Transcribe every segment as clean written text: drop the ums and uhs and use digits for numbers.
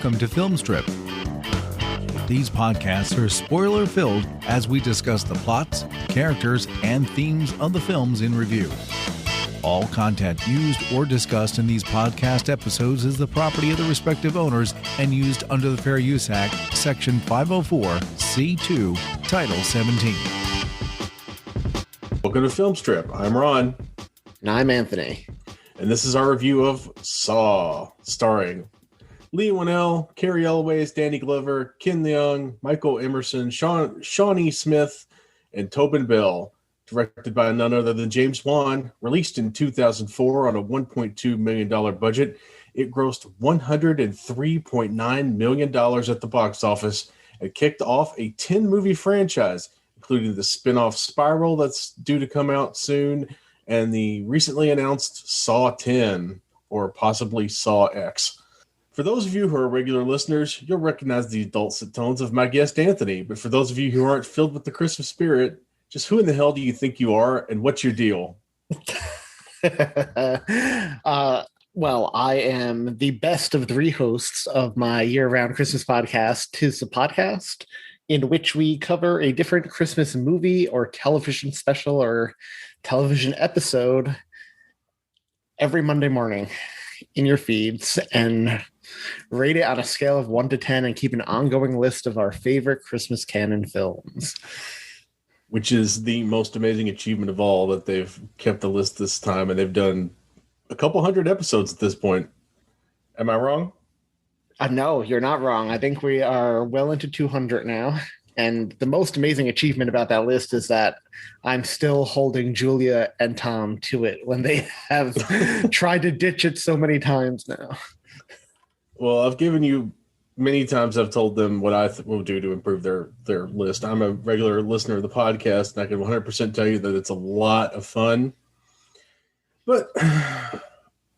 welcome to Film Strip. These podcasts are spoiler-filled as we discuss the plots, characters, and themes of the films in review. All content used or discussed in these podcast episodes is the property of the respective owners and used under the Fair Use Act, Section 504, C2, Title 17. Welcome to Film Strip. I'm Ron. And I'm Anthony. And this is our review of Saw, starring Lee Winnell, Carrie Elways, Danny Glover, Ken Leung, Michael Emerson, Shawnee Smith, and Tobin Bell. Directed by none other than James Wan, released in 2004 on a $1.2 million budget. It grossed $103.9 million at the box office and kicked off a 10-movie franchise, including the spin-off Spiral that's due to come out soon, and the recently announced Saw 10, or possibly Saw X. For those of you who are regular listeners, you'll recognize the dulcet tones of my guest Anthony, but for those of you who aren't filled with the Christmas spirit, just who in the hell do you think you are, and what's your deal? Well, I am the best of three hosts of my year-round Christmas podcast, 'Tis the Podcast, in which we cover a different Christmas movie or television special or television episode every Monday morning in your feeds and rate it on a scale of 1 to 10 and keep an ongoing list of our favorite Christmas canon films. Which is the most amazing achievement of all, that they've kept the list this time, and they've done a couple hundred episodes at this point. Am I wrong? No, you're not wrong. I think we are well into 200 now. And the most amazing achievement about that list is that I'm still holding Julia and Tom to it when they have tried to ditch it so many times now. Well, I've given you many times. I've told them what I will do to improve their list. I'm a regular listener of the podcast, and I can 100% tell you that it's a lot of fun. But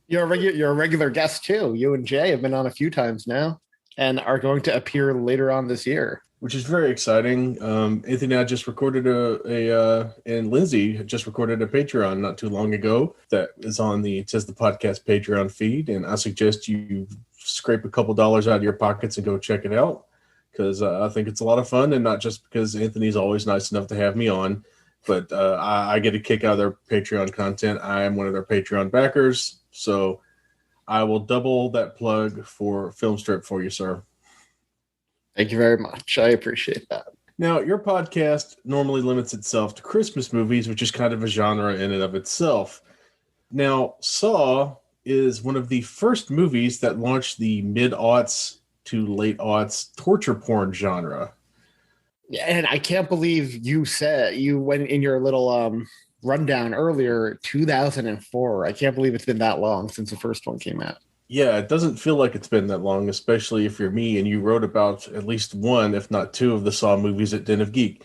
you're a regular guest too. You and Jay have been on a few times now and are going to appear later on this year, which is very exciting. Anthony and I just recorded and Lindsay just recorded a Patreon not too long ago that is on the Tis the Podcast Patreon feed, and I suggest you scrape a couple dollars out of your pockets and go check it out, because I think it's a lot of fun, and not just because Anthony's always nice enough to have me on, but I get a kick out of their Patreon content. I am one of their Patreon backers, so I will double that plug for Film Strip for you, sir. Thank you very much. I appreciate that. Now, your podcast normally limits itself to Christmas movies, which is kind of a genre in and of itself. Now, Saw is one of the first movies that launched the mid-aughts to late-aughts torture porn genre. Yeah, and I can't believe you went in your little rundown earlier, 2004. I can't believe it's been that long since the first one came out. Yeah, it doesn't feel like it's been that long, especially if you're me and you wrote about at least one, if not two, of the Saw movies at Den of Geek.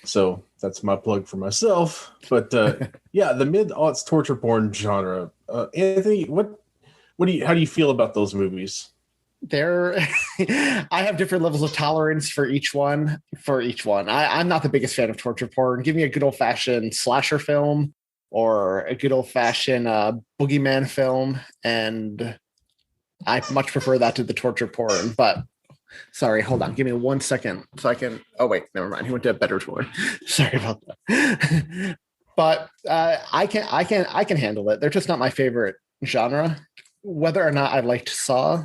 So that's my plug for myself. But yeah, the mid-aughts torture porn genre. Anthony, how do you feel about those movies? I have different levels of tolerance for each one. I'm not the biggest fan of torture porn. Give me a good old-fashioned slasher film or a good old-fashioned boogeyman film, and I much prefer that to the torture porn. But sorry, hold on. Give me 1 second so I can. Oh wait, never mind. He went to a better tour. Sorry about that. But I can handle it. They're just not my favorite genre. Whether or not I liked Saw,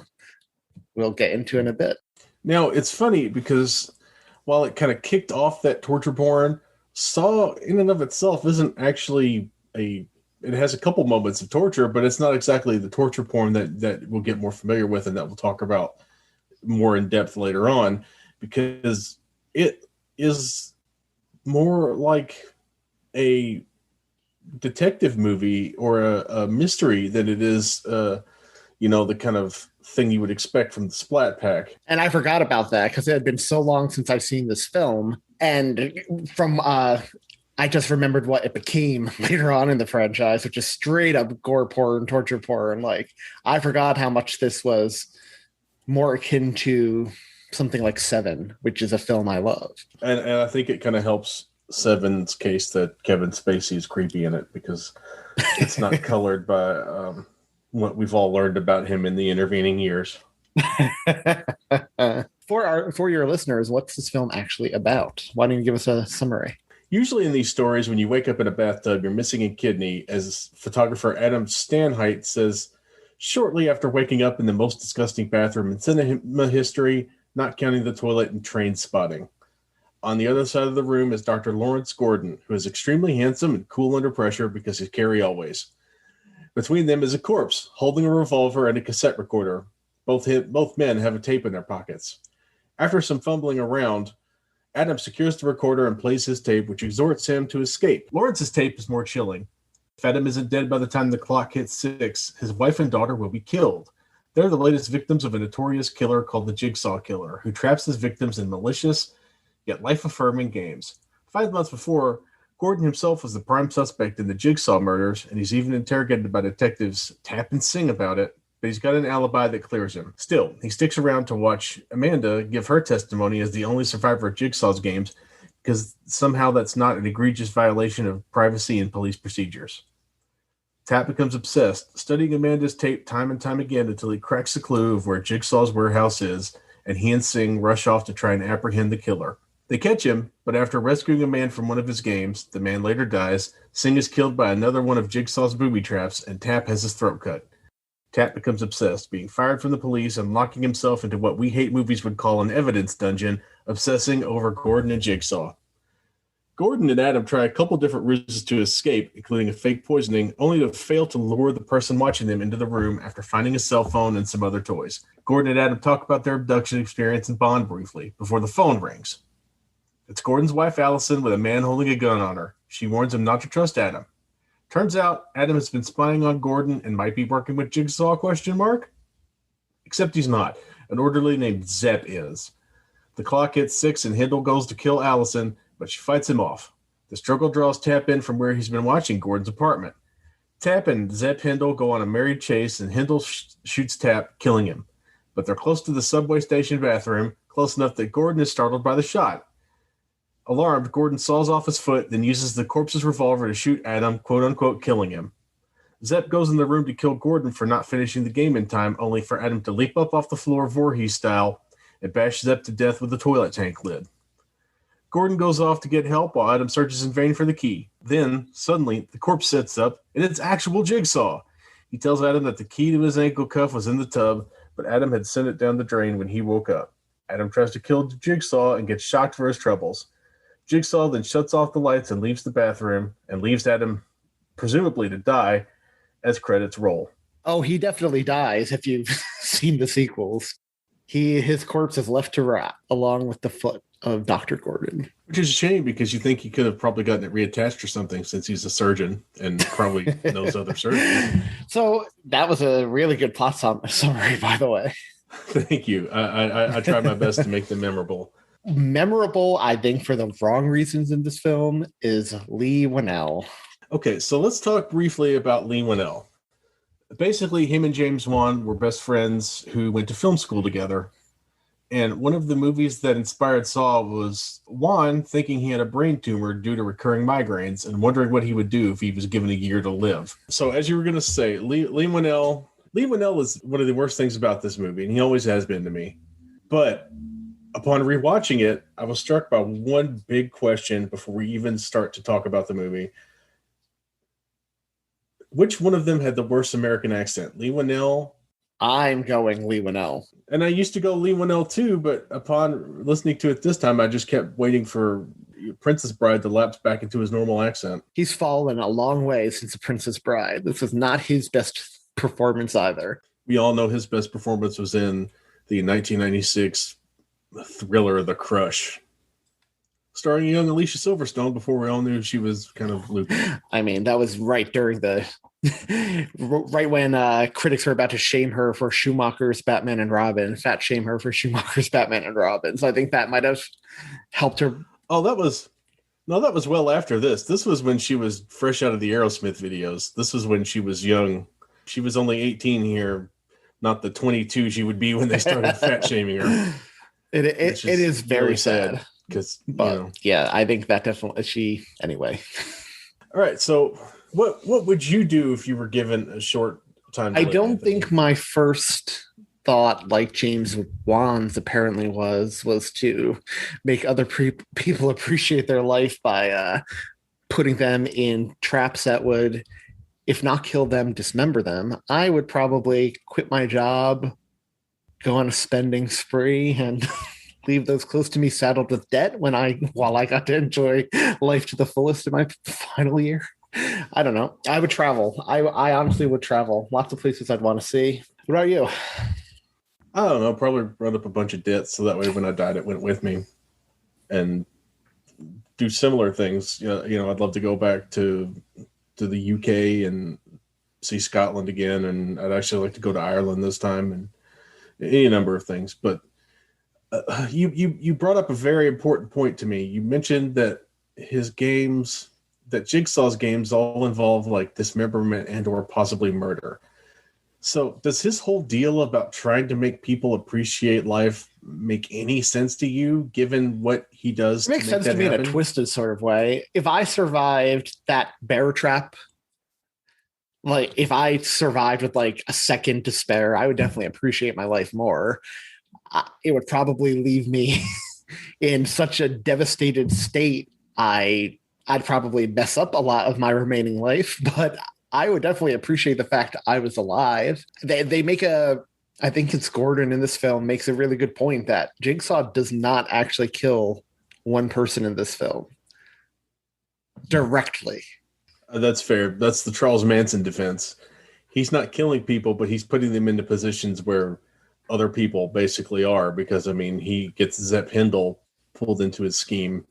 we'll get into in a bit. Now, it's funny because while it kind of kicked off that torture porn, Saw in and of itself isn't actually it has a couple moments of torture, but it's not exactly the torture porn that we'll get more familiar with and that we'll talk about more in depth later on, because it is more like a detective movie or a mystery than it is, the kind of thing you would expect from the Splat Pack. And I forgot about that because it had been so long since I've seen this film. And from I just remembered what it became later on in the franchise, which is straight up gore porn, torture porn. Like, I forgot how much this was more akin to something like Seven, which is a film I love. And I think it kind of helps Seven's case that Kevin Spacey is creepy in it, because it's not colored by what we've all learned about him in the intervening years. For your listeners, what's this film actually about? Why don't you give us a summary? Usually in these stories, when you wake up in a bathtub, you're missing a kidney, as photographer Adam Stanheight says shortly after waking up in the most disgusting bathroom in cinema history, not counting the toilet and train spotting. On the other side of the room is Dr. Lawrence Gordon, who is extremely handsome and cool under pressure because he's Carrie Always. Between them is a corpse holding a revolver and a cassette recorder. Both men have a tape in their pockets. After some fumbling around, Adam secures the recorder and plays his tape, which exhorts him to escape. Lawrence's tape is more chilling. If Adam isn't dead by the time the clock hits 6, his wife and daughter will be killed. They're the latest victims of a notorious killer called the Jigsaw Killer, who traps his victims in malicious, yet life-affirming games. 5 months before, Gordon himself was the prime suspect in the Jigsaw murders, and he's even interrogated by detectives Tap and Sing about it, but he's got an alibi that clears him. Still, he sticks around to watch Amanda give her testimony as the only survivor of Jigsaw's games, because somehow that's not an egregious violation of privacy and police procedures. Tap becomes obsessed, studying Amanda's tape time and time again until he cracks the clue of where Jigsaw's warehouse is, and he and Sing rush off to try and apprehend the killer. They catch him, but after rescuing a man from one of his games, the man later dies, Sing is killed by another one of Jigsaw's booby traps, and Tap has his throat cut. Tap becomes obsessed, being fired from the police and locking himself into what We Hate Movies would call an evidence dungeon, obsessing over Gordon and Jigsaw. Gordon and Adam try a couple different routes to escape, including a fake poisoning, only to fail to lure the person watching them into the room after finding a cell phone and some other toys. Gordon and Adam talk about their abduction experience and bond briefly, before the phone rings. It's Gordon's wife, Allison, with a man holding a gun on her. She warns him not to trust Adam. Turns out Adam has been spying on Gordon and might be working with Jigsaw, ? Except he's not. An orderly named Zepp is. The clock hits 6 and Hindle goes to kill Allison, but she fights him off. The struggle draws Tap in from where he's been watching Gordon's apartment. Tap and Zepp Hindle go on a merry chase, and Hindle shoots Tap, killing him. But they're close to the subway station bathroom, close enough that Gordon is startled by the shot. Alarmed, Gordon saws off his foot, then uses the corpse's revolver to shoot Adam, quote-unquote, killing him. Zepp goes in the room to kill Gordon for not finishing the game in time, only for Adam to leap up off the floor Voorhees style and bash Zepp to death with the toilet tank lid. Gordon goes off to get help while Adam searches in vain for the key. Then, suddenly, the corpse sets up, and it's actual Jigsaw. He tells Adam that the key to his ankle cuff was in the tub, but Adam had sent it down the drain when he woke up. Adam tries to kill Jigsaw and gets shocked for his troubles. Jigsaw then shuts off the lights and leaves the bathroom, and leaves Adam, presumably to die, as credits roll. Oh, he definitely dies if you've seen the sequels. His corpse is left to rot, along with the foot of Dr. Gordon. Which is a shame, because you think he could have probably gotten it reattached or something, since he's a surgeon and probably knows other surgeons. So that was a really good plot summary, by the way. Thank you. I tried my best to make them memorable. Memorable, I think, for the wrong reasons in this film, is Leigh Whannell. Okay, so let's talk briefly about Leigh Whannell. Basically, him and James Wan were best friends who went to film school together. And one of the movies that inspired Saw was Wan thinking he had a brain tumor due to recurring migraines and wondering what he would do if he was given a year to live. So as you were going to say, Leigh Whannell is one of the worst things about this movie, and he always has been to me. But upon rewatching it, I was struck by one big question before we even start to talk about the movie. Which one of them had the worst American accent? Leigh Whannell? I'm going Leigh Whannell. And I used to go Leigh Whannell too, but upon listening to it this time, I just kept waiting for Princess Bride to lapse back into his normal accent. He's fallen a long way since The Princess Bride. This is not his best performance either. We all know his best performance was in the 1996 thriller The Crush, starring young Alicia Silverstone, before we all knew she was kind of loopy. I mean, that was right during right when critics were about to shame her for Schumacher's Batman and Robin, fat shame her for Schumacher's Batman and Robin. So I think that might have helped her. Oh, that was well after this. This was when she was fresh out of the Aerosmith videos. This was when she was young. She was only 18 here, not the 22 she would be when they started fat shaming her. It is very sad. Because, yeah, I think that definitely anyway. All right, so what would you do if you were given a short time? I don't think my first thought, like James Wan's apparently was to make other people appreciate their life by putting them in traps that would, if not kill them, dismember them. I would probably quit my job, go on a spending spree, and leave those close to me saddled with debt while I got to enjoy life to the fullest in my final year. I don't know. I would travel. I honestly would travel. Lots of places I'd want to see. What about you? I don't know. Probably run up a bunch of debts so that way when I died, it went with me, and do similar things. I'd love to go back to the UK and see Scotland again, and I'd actually like to go to Ireland this time, and any number of things. But you brought up a very important point to me. You mentioned that Jigsaw's games all involve like dismemberment and or possibly murder. So does his whole deal about trying to make people appreciate life make any sense to you, given what he does? It makes sense to me happen? In a twisted sort of way. If I survived that bear trap, like if I survived with like a second to spare, I would definitely appreciate my life more. It would probably leave me in such a devastated state. I'd probably mess up a lot of my remaining life, but I would definitely appreciate the fact I was alive. They make I think it's Gordon in this film makes a really good point that Jigsaw does not actually kill one person in this film directly. That's fair. That's the Charles Manson defense. He's not killing people, but he's putting them into positions where other people basically are, because he gets Zepp Hindle pulled into his scheme.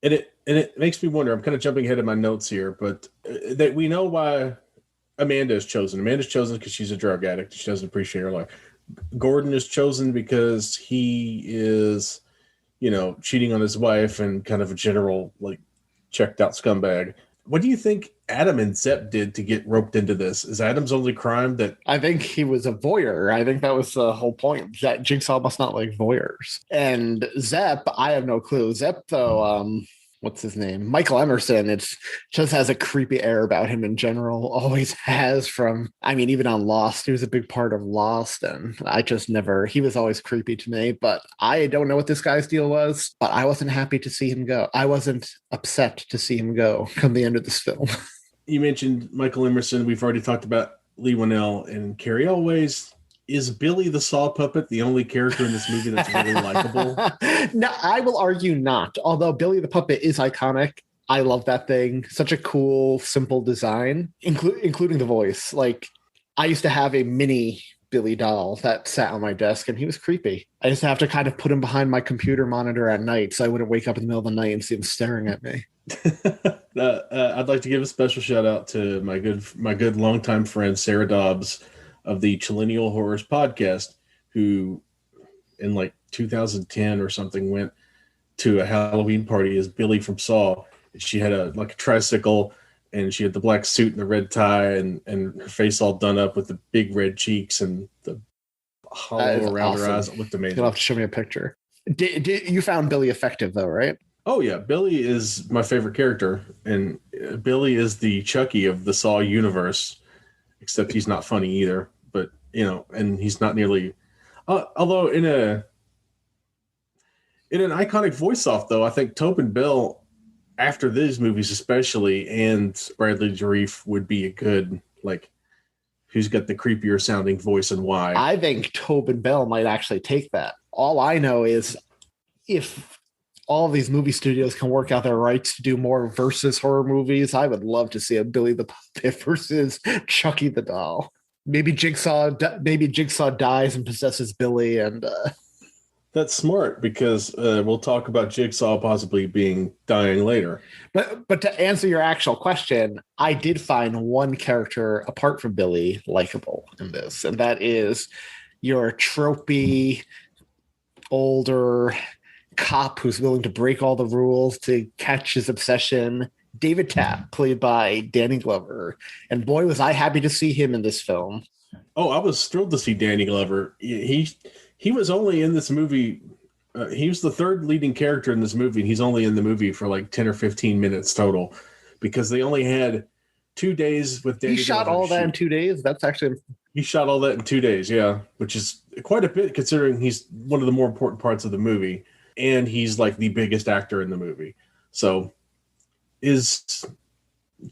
And it makes me wonder, I'm kind of jumping ahead of my notes here, but that we know why Amanda is chosen. Amanda's chosen because she's a drug addict. She doesn't appreciate her life. Gordon is chosen because he is, cheating on his wife and kind of a general, like, checked out scumbag. What do you think Adam and Zepp did to get roped into this? Is Adam's only crime that... I think he was a voyeur. I think that was the whole point. That Jigsaw must not like voyeurs. And Zepp, I have no clue. Zepp, though, what's his name? Michael Emerson. It just has a creepy air about him in general. Always has even on Lost. He was a big part of Lost. And he was always creepy to me. But I don't know what this guy's deal was. But I wasn't happy to see him go. I wasn't upset to see him go come the end of this film. You mentioned Michael Emerson. We've already talked about Lee Winnell and Carrie Elways. Is Billy the Saw puppet the only character in this movie that's really likable? No, I will argue not. Although Billy the puppet is iconic. I love that thing. Such a cool, simple design, including the voice. Like, I used to have a mini Billy doll that sat on my desk, and he was creepy. I used to have to kind of put him behind my computer monitor at night so I wouldn't wake up in the middle of the night and see him staring at me. I'd like to give a special shout out to my good longtime friend Sarah Dobbs of the Chillennial Horrors podcast, who in like 2010 or something went to a Halloween party as Billy from Saw. She had a tricycle, and she had the black suit and the red tie, and her face all done up with the big red cheeks and the hollow around her eyes. It looked amazing. You'll have to show me a picture. You found Billy effective though, right? Oh yeah, Billy is my favorite character, and Billy is the Chucky of the Saw universe, except he's not funny either. But and he's not nearly. Although in an iconic voice-off, though, I think Tobin Bell, after these movies especially, and Bradley Jarreef would be a good, like, who's got the creepier sounding voice and why. I think Tobin Bell might actually take that. All I know is if all of these movie studios can work out their rights to do more versus horror movies, I would love to see a Billy the Puppet versus Chucky the Doll. Maybe Jigsaw dies and possesses Billy, and that's smart, because we'll talk about Jigsaw possibly dying later. But to answer your actual question, I did find one character apart from Billy likable in this, and that is your tropey older cop who's willing to break all the rules to catch his obsession. David Tapp, played by Danny Glover. And boy, was I happy to see him in this film. Oh, I was thrilled to see Danny Glover. He was only in this movie. He was the third leading character in this movie, and he's only in the movie for like 10 or 15 minutes total, because they only had 2 days with Danny Glover. He shot all that in 2 days? That's actually He shot all that in 2 days, yeah, which is quite a bit considering he's one of the more important parts of the movie, and he's like the biggest actor in the movie. So, is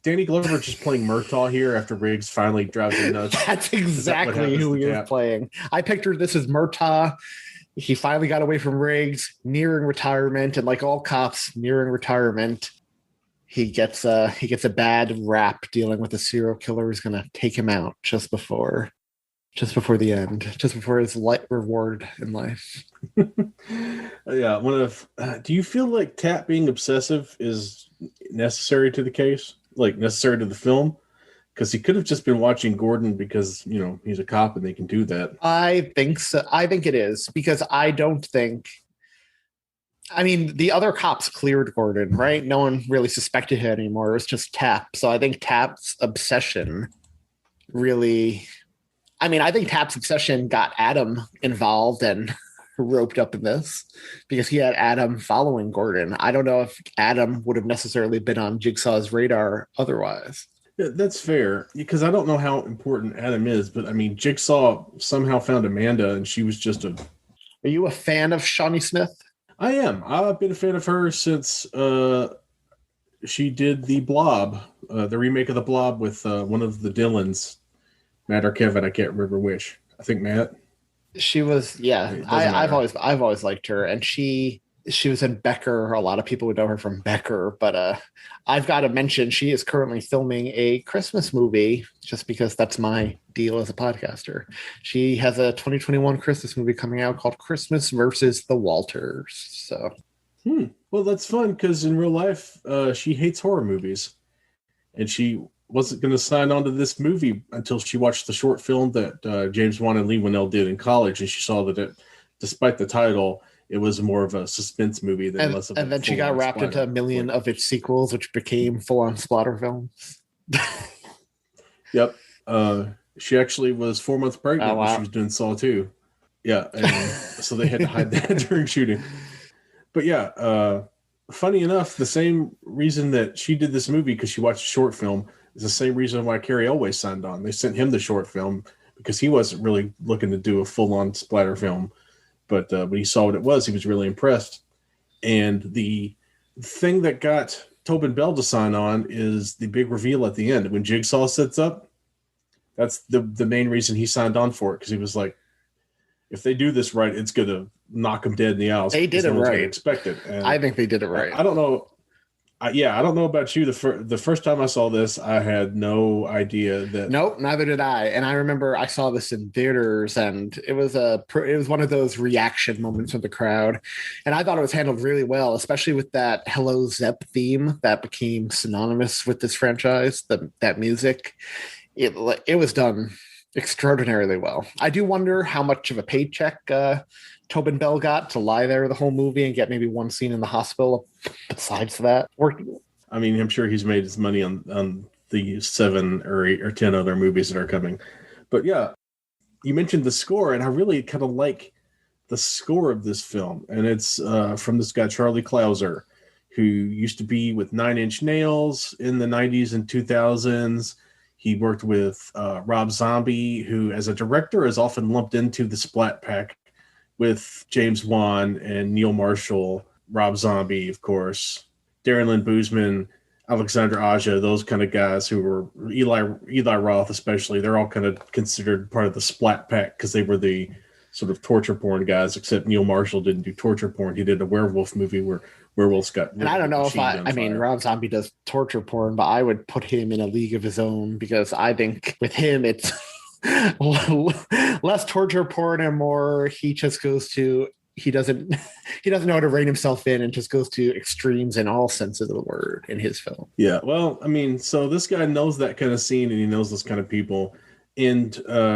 Danny Glover just playing Murtaugh here after Riggs finally drives him nuts? That's exactly who he is playing. I pictured this as Murtaugh. He finally got away from Riggs, nearing retirement, and like all cops nearing retirement, he gets a bad rap dealing with a serial killer who's going to take him out just before the end, just before his light reward in life. Yeah, do you feel like Tap being obsessive is necessary to the case, like necessary to the film? Because he could have just been watching Gordon because he's a cop and they can do that. I think so. I think it is because I don't think. I mean, the other cops cleared Gordon, right? No one really suspected him anymore. It was just Tap. So I think Tap's obsession really... I think Tap's obsession got Adam involved and roped up in this because he had Adam following Gordon. I don't know if Adam would have necessarily been on Jigsaw's radar otherwise. Yeah, that's fair because I don't know how important Adam is, but I mean, Jigsaw somehow found Amanda and she was just a... Are you a fan of Shawnee Smith? I am. I've been a fan of her since she did The Blob, the remake of The Blob with one of the Dylans, Matt or Kevin. I can't remember which. I think Matt. She was, yeah. I've always liked her, and she was in Becker. A lot of people would know her from Becker, but I've got to mention she is currently filming a Christmas movie just because that's my deal as a podcaster. She has a 2021 Christmas movie coming out called Christmas versus the Walters. So, well, that's fun because in real life, she hates horror movies, and she wasn't going to sign on to this movie until she watched the short film that James Wan and Lee Winnell did in college, and she saw that despite the title, it was more of a suspense movie than less of a... And then she got wrapped into a million of its sequels, which became full-on splatter films. Yep. She actually was 4 months pregnant when she was doing Saw 2. Yeah, and so they had to hide that during shooting. But yeah, funny enough, the same reason that she did this movie, because she watched a short film, is the same reason why Cary Elwes signed on. They sent him the short film because he wasn't really looking to do a full-on splatter film. But when he saw what it was, he was really impressed. And the thing that got Tobin Bell to sign on is the big reveal at the end. When Jigsaw sets up, that's the main reason he signed on for it, because he was like, if they do this right, it's going to knock him dead in the aisles. They did it right. Expected. And I think they did it right. I don't know. I don't know about you. The first time I saw this, I had no idea that. Nope, neither did I. And I remember I saw this in theaters, and it was one of those reaction moments from the crowd, and I thought it was handled really well, especially with that "Hello Zep" theme that became synonymous with this franchise. That music, it was done extraordinarily well. I do wonder how much of a paycheck Tobin Bell got to lie there the whole movie and get maybe one scene in the hospital besides that. I mean, I'm sure he's made his money on the 7 or 8 or 10 other movies that are coming. But yeah, you mentioned the score, and I really kind of like the score of this film. And it's from this guy, Charlie Clouser, who used to be with 9 Inch Nails in the 90s and 2000s. He worked with Rob Zombie, who as a director is often lumped into the Splat Pack with James Wan and Neil Marshall, Rob Zombie, of course, Darren Lynn Bousman, Alexander Aja, those kind of guys who were Eli Roth especially. They're all kind of considered part of the Splat Pack because they were the sort of torture porn guys, except Neil Marshall didn't do torture porn. He did a werewolf movie where werewolves got... And I don't know if I mean, Rob Zombie does torture porn, but I would put him in a league of his own because I think with him, it's less torture porn and more he just goes to... He doesn't know how to rein himself in and just goes to extremes in all senses of the word in his film. Yeah, well, I mean, so this guy knows that kind of scene and he knows those kind of people. And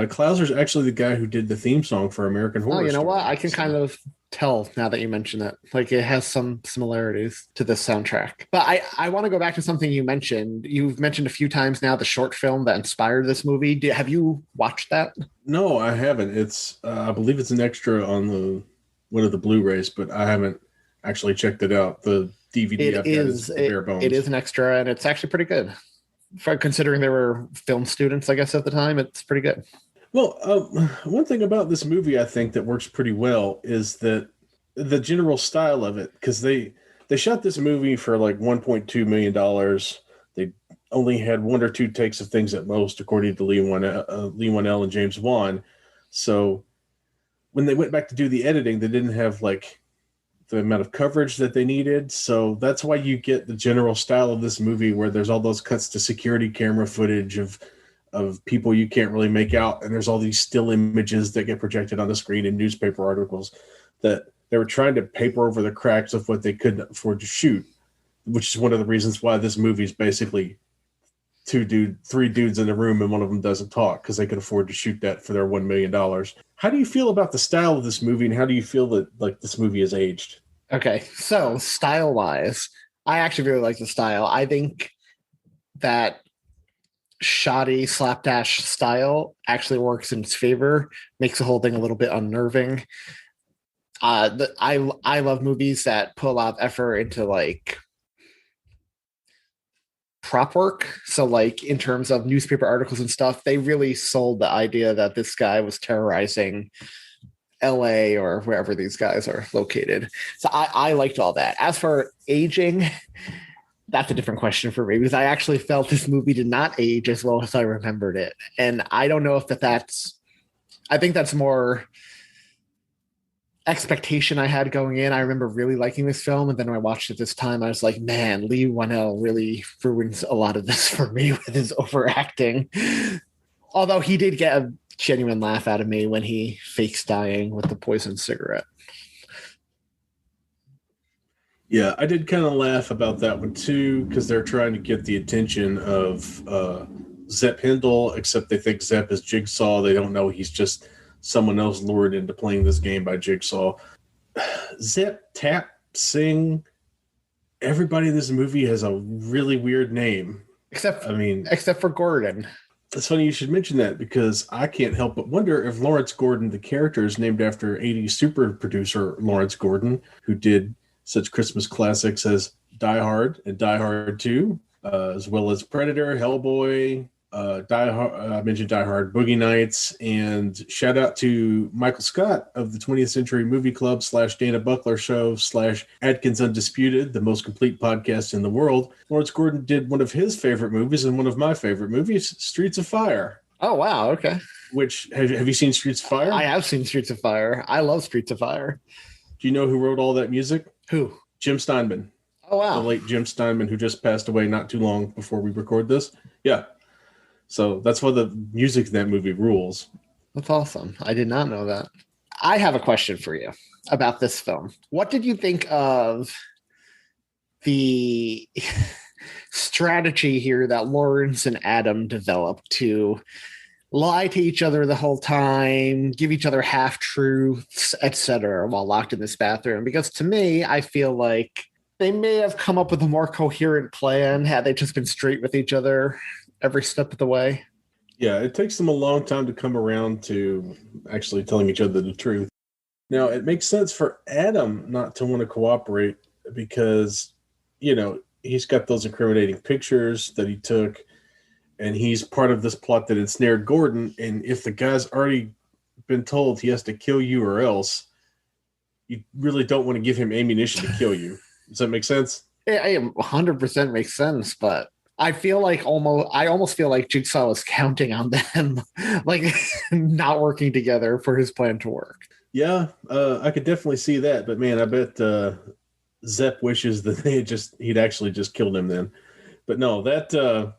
Clouser's actually the guy who did the theme song for American Horror Story. You know Story. what? I can kind of tell now that you mention it. Like it has some similarities to this soundtrack. But I want to go back to something you mentioned. You've mentioned a few times now the short film that inspired this movie. Have you watched that? No, I haven't. It's I believe it's an extra on one of the Blu-rays, but I haven't actually checked it out. The DVD I've got is bare bones. It is an extra, and it's actually pretty good. For considering they were film students, I guess, at the time, it's pretty good. Well, one thing about this movie I think that works pretty well is that the general style of it, because they shot this movie for like $1.2 million. They only had one or two takes of things at most, according to Lee Wanell and James Wan. So when they went back to do the editing, they didn't have like the amount of coverage that they needed. So that's why you get the general style of this movie where there's all those cuts to security camera footage of people you can't really make out, and there's all these still images that get projected on the screen in newspaper articles that they were trying to paper over the cracks of what they couldn't afford to shoot, which is one of the reasons why this movie is basically three dudes in a room and one of them doesn't talk because they could afford to shoot that for their $1 million. How do you feel about the style of this movie, and how do you feel that like this movie is aged? Okay, so style wise, I actually really like the style. I think that shoddy slapdash style actually works in its favor, makes the whole thing a little bit unnerving. I love movies that put a lot of effort into like prop work. So like in terms of newspaper articles and stuff, they really sold the idea that this guy was terrorizing LA or wherever these guys are located. So I liked all that. As for aging, that's a different question for me because I actually felt this movie did not age as well as I remembered it. And I don't know if I think that's more expectation I had going in. I remember really liking this film, and then when I watched it this time, I was like, man, Lee Wanell really ruins a lot of this for me with his overacting. Although he did get a genuine laugh out of me when he fakes dying with the poison cigarette. Yeah, I did kind of laugh about that one too, because they're trying to get the attention of Zepp Hindle, except they think Zepp is Jigsaw. They don't know he's just someone else lured into playing this game by Jigsaw. Zepp, tap, sing. Everybody in this movie has a really weird name. Except for Gordon. It's funny you should mention that because I can't help but wonder if Lawrence Gordon, the character, is named after 80s super producer Lawrence Gordon, who did such Christmas classics as Die Hard and Die Hard 2, as well as Predator, Hellboy, I mentioned Die Hard, Boogie Nights, and shout out to Michael Scott of the 20th Century Movie Club / Dana Buckler Show / Adkins Undisputed, the most complete podcast in the world. Lawrence Gordon did one of his favorite movies and one of my favorite movies, Streets of Fire. Oh, wow. Okay. Which, have you seen Streets of Fire? I have seen Streets of Fire. I love Streets of Fire. Do you know who wrote all that music? Who? Jim Steinman. Oh, wow. The late Jim Steinman, who just passed away not too long before we record this. Yeah. So that's why the music in that movie rules. That's awesome. I did not know that. I have a question for you about this film. What did you think of the strategy here that Lawrence and Adam developed to lie to each other the whole time, give each other half-truths, etc., while locked in this bathroom? Because to me, I feel like they may have come up with a more coherent plan had they just been straight with each other every step of the way. Yeah, it takes them a long time to come around to actually telling each other the truth. Now, it makes sense for Adam not to want to cooperate because, he's got those incriminating pictures that he took, and he's part of this plot that ensnared Gordon. And if the guy's already been told he has to kill you or else, you really don't want to give him ammunition to kill you. Does that make sense? It 100% makes sense, but I almost feel like Jigsaw was counting on them, like not working together for his plan to work. Yeah, I could definitely see that. But man, I bet Zepp wishes that he'd actually just killed him then. But no, the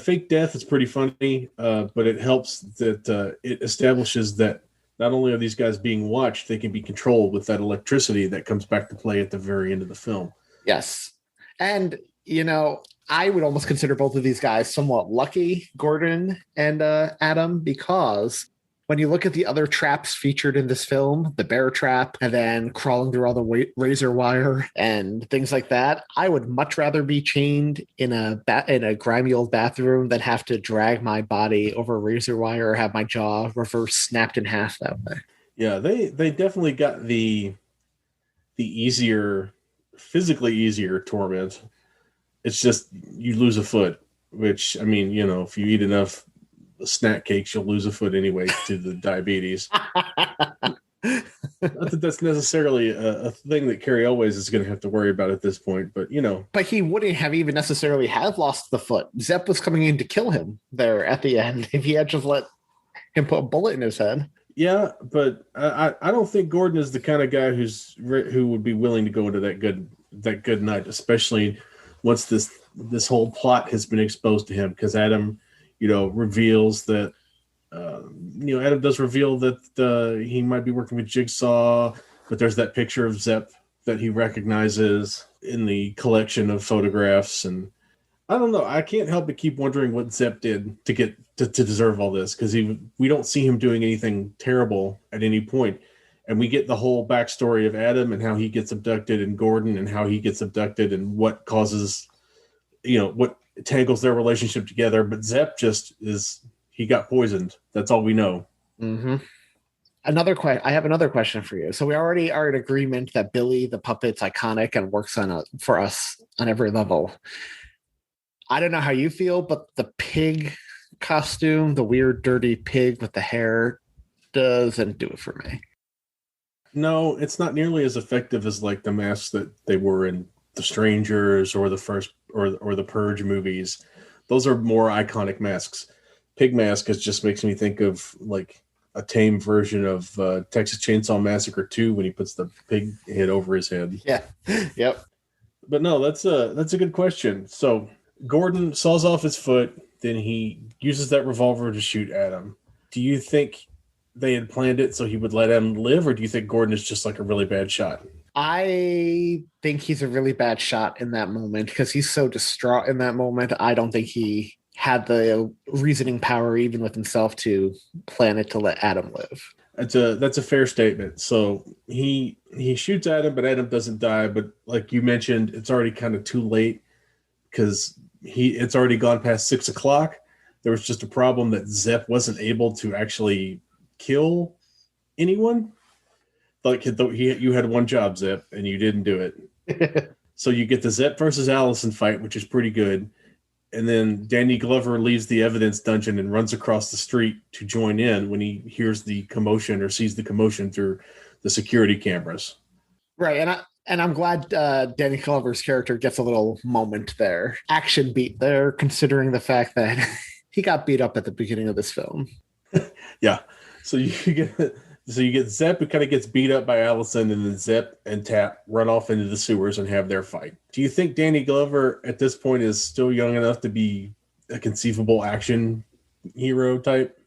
fake death is pretty funny, but it helps that it establishes that not only are these guys being watched, they can be controlled with that electricity that comes back to play at the very end of the film. Yes, and I would almost consider both of these guys somewhat lucky, Gordon and Adam, because when you look at the other traps featured in this film, the bear trap, and then crawling through all the razor wire and things like that, I would much rather be chained in a grimy old bathroom than have to drag my body over razor wire or have my jaw reverse snapped in half that way. Yeah, they definitely got the physically easier torment. It's just you lose a foot, which, if you eat enough snack cakes, you'll lose a foot anyway to the diabetes. Not that that's necessarily a thing that Carrie Elways is going to have to worry about at this point, but But he wouldn't have even necessarily have lost the foot. Zepp was coming in to kill him there at the end if he had just let him put a bullet in his head. Yeah, but I don't think Gordon is the kind of guy who would be willing to go into that good night, especially once this whole plot has been exposed to him, because Adam, reveals that. Adam does reveal that he might be working with Jigsaw, but there's that picture of Zepp that he recognizes in the collection of photographs. And I don't know. I can't help but keep wondering what Zepp did to get to deserve all this, because we don't see him doing anything terrible at any point. And we get the whole backstory of Adam and how he gets abducted, and Gordon and how he gets abducted, and what causes, what tangles their relationship together. But Zepp he got poisoned. That's all we know. Mm-hmm. I have another question for you. So we already are in agreement that Billy the puppet's iconic and works for us on every level. I don't know how you feel, but the pig costume, the weird dirty pig with the hair, doesn't do it for me. No, it's not nearly as effective as like the masks that they were in The Strangers or the first or the Purge movies. Those are more iconic masks. Pig mask just makes me think of like a tame version of Texas Chainsaw Massacre 2 when he puts the pig head over his head. Yeah. Yep. But no, that's a good question. So Gordon saws off his foot, then he uses that revolver to shoot Adam. Do you think they had planned it so he would let Adam live, or do you think Gordon is just like a really bad shot? I think he's a really bad shot in that moment because he's so distraught in that moment. I don't think he had the reasoning power even with himself to plan it to let Adam live. That's a fair statement. So he shoots Adam, but Adam doesn't die. But like you mentioned, it's already kind of too late because it's already gone past 6 o'clock. There was just a problem that Zepp wasn't able to actually kill anyone. Like you had one job, Zepp, and you didn't do it. So you get the Zepp versus Allison fight, which is pretty good. And then Danny Glover leaves the evidence dungeon and runs across the street to join in when he hears the commotion or sees the commotion through the security cameras. Right. And I'm glad Danny Glover's character gets a little moment there. Action beat there, considering the fact that he got beat up at the beginning of this film. Yeah. So you get Zepp, who kind of gets beat up by Allison, and then Zepp and Tap run off into the sewers and have their fight. Do you think Danny Glover at this point is still young enough to be a conceivable action hero type?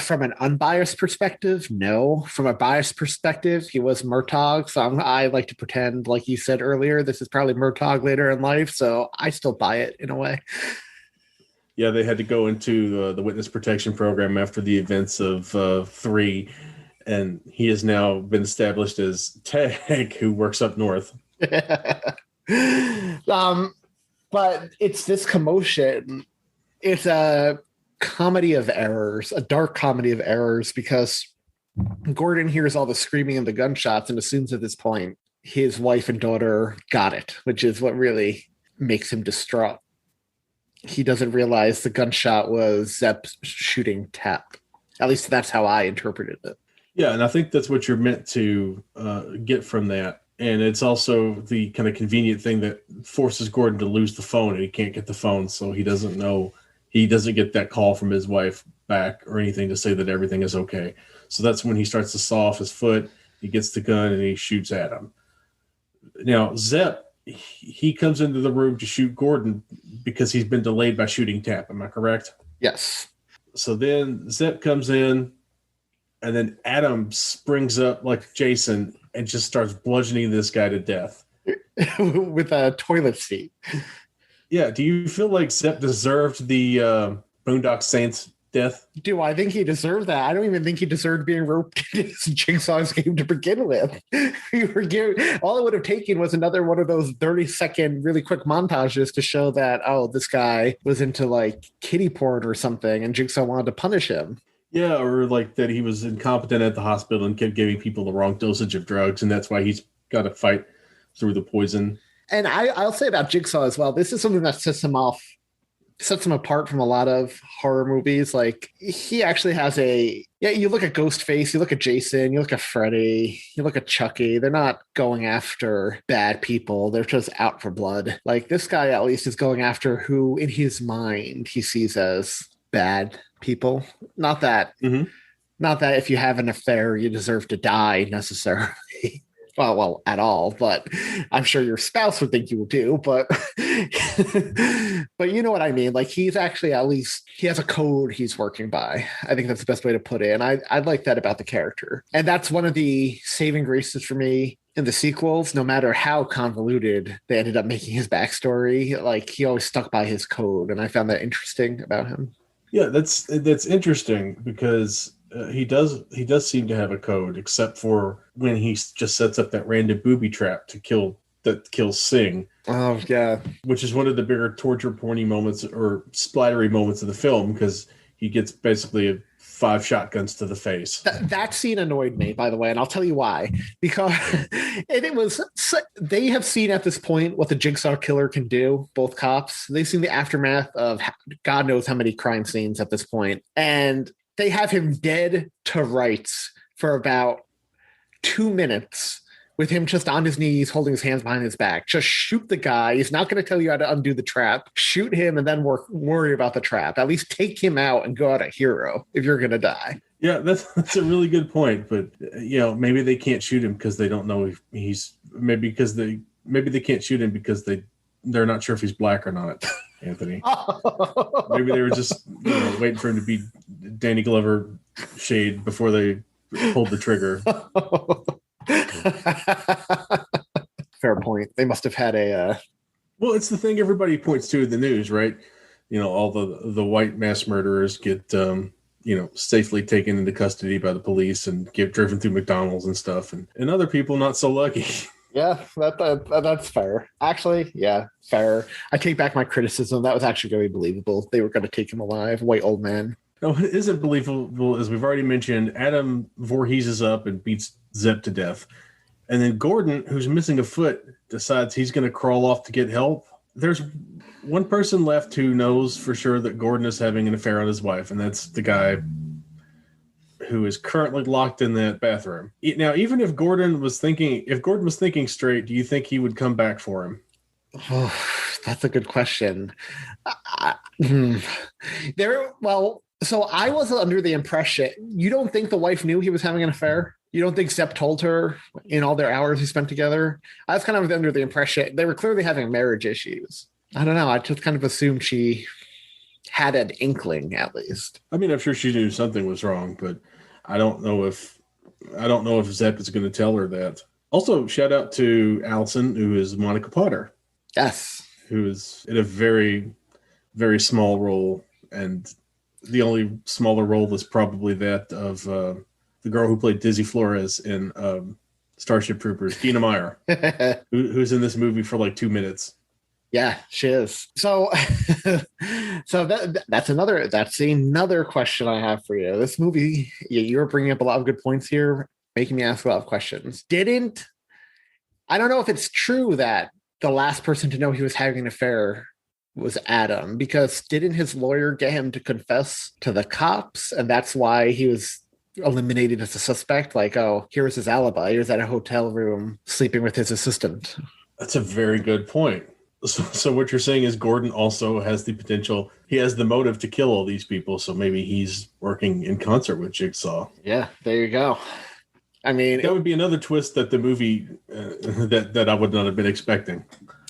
From an unbiased perspective, no. From a biased perspective, he was Murtaugh. So I like to pretend, like you said earlier, this is probably Murtaugh later in life. So I still buy it in a way. Yeah, they had to go into the witness protection program after the events of 3. And he has now been established as Tag, who works up north. But it's this commotion. It's a comedy of errors, a dark comedy of errors, because Gordon hears all the screaming and the gunshots and assumes at this point his wife and daughter got it, which is what really makes him distraught. He doesn't realize the gunshot was Zepp shooting Tap. At least that's how I interpreted it. Yeah, and I think that's what you're meant to get from that. And it's also the kind of convenient thing that forces Gordon to lose the phone, and he can't get the phone, so he doesn't get that call from his wife back or anything to say that everything is okay. So that's when he starts to saw off his foot, he gets the gun, and he shoots at him. Now, Zepp, he comes into the room to shoot Gordon because he's been delayed by shooting Tap. Am I correct? Yes. So then Zepp comes in, and then Adam springs up like Jason and just starts bludgeoning this guy to death. With a toilet seat. Yeah. Do you feel like Zepp deserved the Boondock Saints death? Do I think he deserved that? I don't even think he deserved being roped into Jigsaw's game to begin with. All it would have taken was another one of those 30-second really quick montages to show that, oh, this guy was into like kiddie porn or something and Jigsaw wanted to punish him. Yeah, or like that he was incompetent at the hospital and kept giving people the wrong dosage of drugs, and that's why he's got to fight through the poison. And I'll say about Jigsaw as well, this is something that sets him off sets him apart from a lot of horror movies. Like he actually has you look at Ghostface, you look at Jason, you look at Freddy, you look at Chucky. They're not going after bad people. They're just out for blood. Like this guy at least is going after who in his mind he sees as bad people. Not that if you have an affair, you deserve to die necessarily. Well, at all, but I'm sure your spouse would think you do, but but you know what I mean? Like he's actually, at least he has a code he's working by. I think that's the best way to put it. And I like that about the character. And that's one of the saving graces for me in the sequels. No matter how convoluted they ended up making his backstory, like he always stuck by his code. And I found that interesting about him. Yeah, that's interesting because he does seem to have a code, except for when he just sets up that random booby trap to kills Singh. Oh yeah, which is one of the bigger torture porny moments or splattery moments of the film, because he gets basically 5 shotguns to the face. That scene annoyed me, by the way, and I'll tell you why. Because they have seen at this point what the Jigsaw Killer can do. Both cops, they've seen the aftermath of God knows how many crime scenes at this point, and they have him dead to rights for about 2 minutes with him just on his knees, holding his hands behind his back. Just shoot the guy. He's not going to tell you how to undo the trap. Shoot him and then worry about the trap. At least take him out and go out a hero if you're going to die. Yeah, that's a really good point. But, maybe they can't shoot him because they don't know if he's – maybe they can't shoot him because they're not sure if he's black or not, Anthony. Maybe they were just waiting for him to be Danny Glover shade before they pulled the trigger. Fair point. They must have had a well, it's the thing everybody points to in the news, right? All the white mass murderers get safely taken into custody by the police and get driven through McDonald's and stuff, and other people not so lucky. Yeah, that's fair. Actually, yeah, fair. I take back my criticism. That was actually going to be believable. They were going to take him alive, white old man. No, what isn't believable, as we've already mentioned, Adam Voorhees up and beats Zep to death. And then Gordon, who's missing a foot, decides he's going to crawl off to get help. There's one person left who knows for sure that Gordon is having an affair on his wife, and that's the guy who is currently locked in that bathroom. Now, even if Gordon was thinking straight, do you think he would come back for him? Oh, that's a good question. So I was under the impression, you don't think the wife knew he was having an affair? You don't think Zep told her in all their hours he spent together? I was kind of under the impression they were clearly having marriage issues. I don't know. I just kind of assumed she had an inkling, at least. I mean, I'm sure she knew something was wrong, but I don't know if Zep is going to tell her that. Also, shout out to Allison, who is Monica Potter. Yes. Who is in a very, very small role, and the only smaller role is probably that of the girl who played Dizzy Flores in Starship Troopers, Dina Meyer, who's in this movie for like 2 minutes. Yeah, she is. So that's another question I have for you. This movie, you're bringing up a lot of good points here, making me ask a lot of questions. I don't know if it's true that the last person to know he was having an affair was Adam, because didn't his lawyer get him to confess to the cops, and that's why he was eliminated as a suspect? Like, oh, here was his alibi. He was at a hotel room sleeping with his assistant. That's a very good point. So what you're saying is Gordon also has the potential. He has the motive to kill all these people. So maybe he's working in concert with Jigsaw. Yeah, there you go. I mean, that would be another twist that the movie that I would not have been expecting,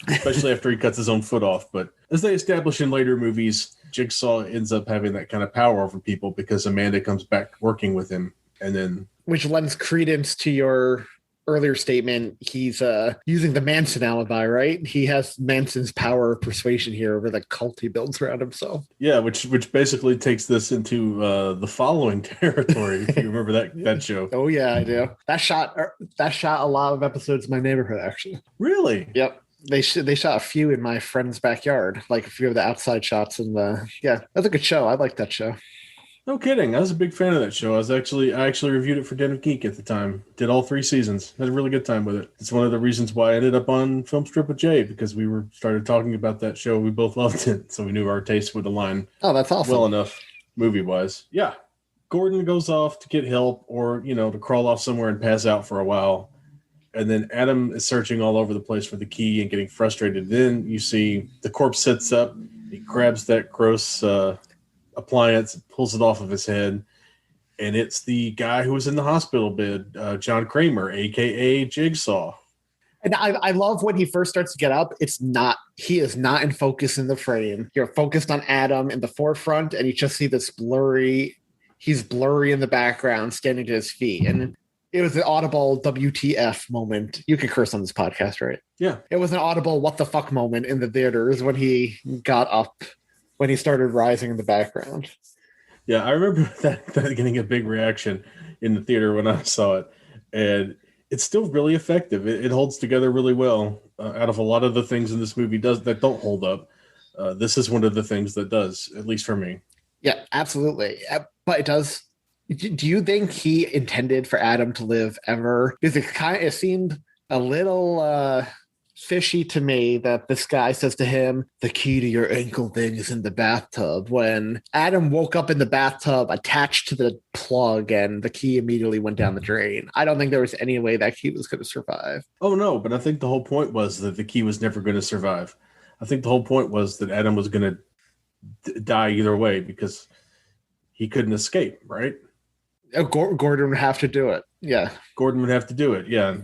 especially after he cuts his own foot off. But as they establish in later movies, Jigsaw ends up having that kind of power over people because Amanda comes back working with him, and then which lends credence to your earlier statement. He's using the Manson alibi, right? He has Manson's power of persuasion here over the cult he builds around himself. Yeah, which basically takes this into the following territory. If you remember that show. Oh yeah, I do. That shot a lot of episodes in my neighborhood, actually. Really? Yep. They shot a few in my friend's backyard, like a few of the outside shots, and that's a good show. I like that show. No kidding. I was a big fan of that show. I actually reviewed it for Den of Geek at the time. Did all 3 seasons. Had a really good time with it. It's one of the reasons why I ended up on Film Strip with Jay, because we were started talking about that show. We both loved it, so we knew our tastes would align Oh, that's awesome. well enough movie wise. Yeah. Gordon goes off to get help, or to crawl off somewhere and pass out for a while. And then Adam is searching all over the place for the key and getting frustrated. Then you see the corpse sits up. He grabs that gross appliance, pulls it off of his head, and it's the guy who was in the hospital bed, John Kramer, aka Jigsaw. And I love when he first starts to get up. He is not in focus in the frame. You're focused on Adam in the forefront, and you just see this he's blurry in the background, standing to his feet. And it was an audible WTF moment. You can curse on this podcast, right? Yeah. It was an audible what the fuck moment in the theaters when he got up, when he started rising in the background. Yeah, I remember that getting a big reaction in the theater when I saw it. And it's still really effective. It holds together really well. Out of a lot of the things in this movie that don't hold up, this is one of the things that does, at least for me. Yeah, absolutely. But it does. Do you think he intended for Adam to live ever? Because it seemed a little fishy to me that this guy says to him, the key to your ankle thing is in the bathtub, when Adam woke up in the bathtub attached to the plug and the key immediately went down the drain. I don't think there was any way that key was going to survive. Oh, no, but I think the whole point was that the key was never going to survive. I think the whole point was that Adam was going to die either way because he couldn't escape, right? Gordon would have to do it. Yeah. Gordon would have to do it. Yeah.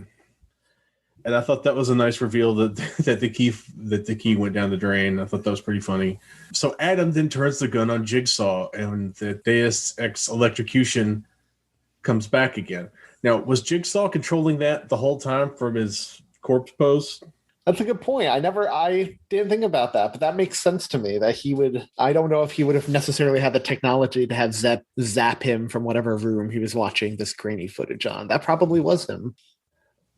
And I thought that was a nice reveal that the key went down the drain. I thought that was pretty funny. So Adam then turns the gun on Jigsaw, and the Deus Ex electrocution comes back again. Now, was Jigsaw controlling that the whole time from his corpse pose? That's a good point. I didn't think about that, but that makes sense to me that he would. I don't know if he would have necessarily had the technology to have zap him from whatever room he was watching this grainy footage on. That probably was him.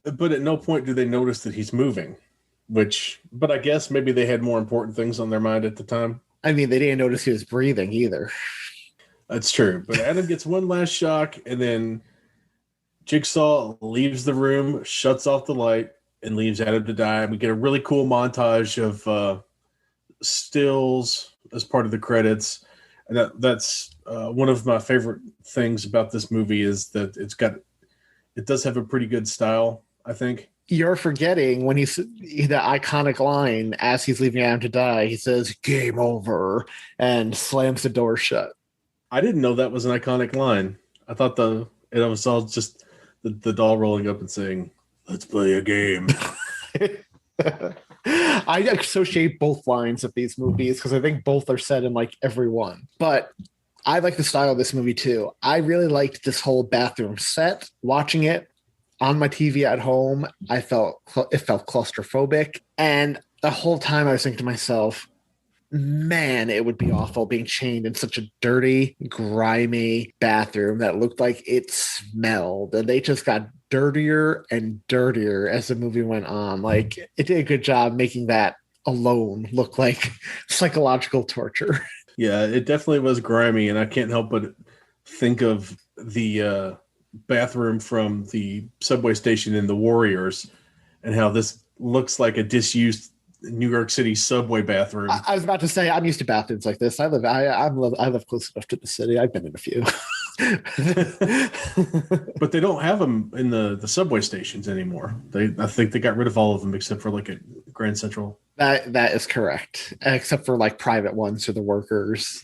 But at no point do they notice that he's moving, but I guess maybe they had more important things on their mind at the time. I mean, they didn't notice he was breathing either. That's true. But Adam gets one last shock, and then Jigsaw leaves the room, shuts off the light, and leaves Adam to die. We get a really cool montage of stills as part of the credits. And that's one of my favorite things about this movie is that it does have a pretty good style, I think. You're forgetting when the iconic line as he's leaving Adam to die, he says, "Game over," and slams the door shut. I didn't know that was an iconic line. I thought it was all just the doll rolling up and saying, "Let's play a game." I associate both lines of these movies because I think both are said in like every one. But I like the style of this movie too. I really liked this whole bathroom set. Watching it on my TV at home, it felt claustrophobic. And the whole time I was thinking to myself, man, it would be awful being chained in such a dirty, grimy bathroom that looked like it smelled. And they just got dirtier and dirtier as the movie went on. Like, it did a good job making that alone look like psychological torture. Yeah, it definitely was grimy, and I can't help but think of the bathroom from the subway station in The Warriors and how this looks like a disused New York City subway bathroom. I was about to say, I'm used to bathrooms like this. I live close enough to the city. I've been in a few. But they don't have them in the subway stations anymore. I think they got rid of all of them except for like a Grand Central. That is correct, except for like private ones for the workers.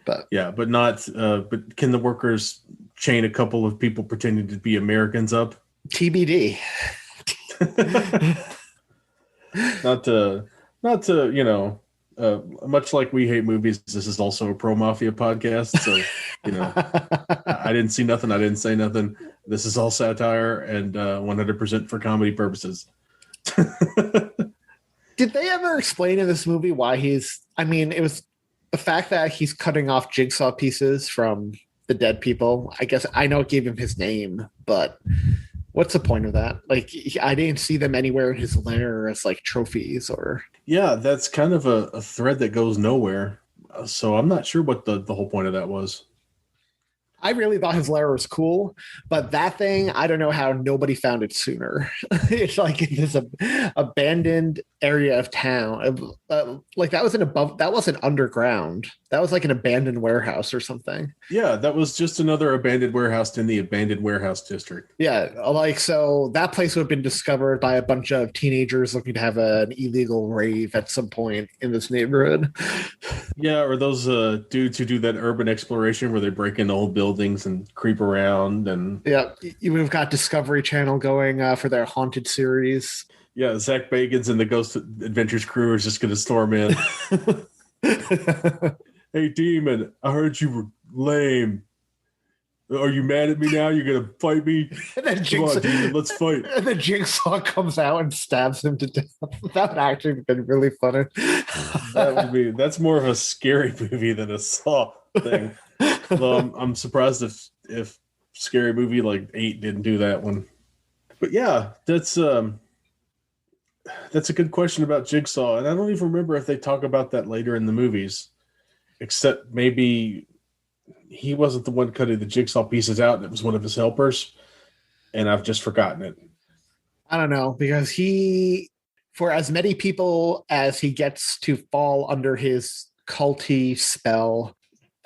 But can the workers chain a couple of people pretending to be Americans up? TBD. Not to much like We Hate Movies, this is also a pro mafia podcast. So, I didn't see nothing. I didn't say nothing. This is all satire and 100% for comedy purposes. Did they ever explain in this movie why it was the fact that he's cutting off jigsaw pieces from the dead people. I guess I know it gave him his name, but what's the point of that? Like, I didn't see them anywhere in his lair as like trophies or. Yeah, that's kind of a thread that goes nowhere. So I'm not sure what the whole point of that was. I really thought his lair was cool, but that thing, I don't know how nobody found it sooner. It's like this abandoned area of town. Like that wasn't underground. That was like an abandoned warehouse or something. Yeah, that was just another abandoned warehouse in the abandoned warehouse district. Yeah, like so that place would have been discovered by a bunch of teenagers looking to have an illegal rave at some point in this neighborhood. Yeah, or those dudes who do that urban exploration where they break into old buildings and creep around. And yeah, we've got Discovery Channel going for their haunted series. Yeah, Zach Bagans and the Ghost Adventures crew is just going to storm in. Hey, Demon, I heard you were lame. Are you mad at me now? You're going to fight me? And then Come on, Demon, let's fight. And then Jigsaw comes out and stabs him to death. That would actually have been really funny. That's more of a scary movie than a Saw thing. Though I'm surprised if Scary Movie like 8 didn't do that one. But yeah, that's a good question about Jigsaw, and I don't even remember if they talk about that later in the movies, except maybe he wasn't the one cutting the jigsaw pieces out, and it was one of his helpers, and I've just forgotten it. I don't know, because for as many people as he gets to fall under his culty spell,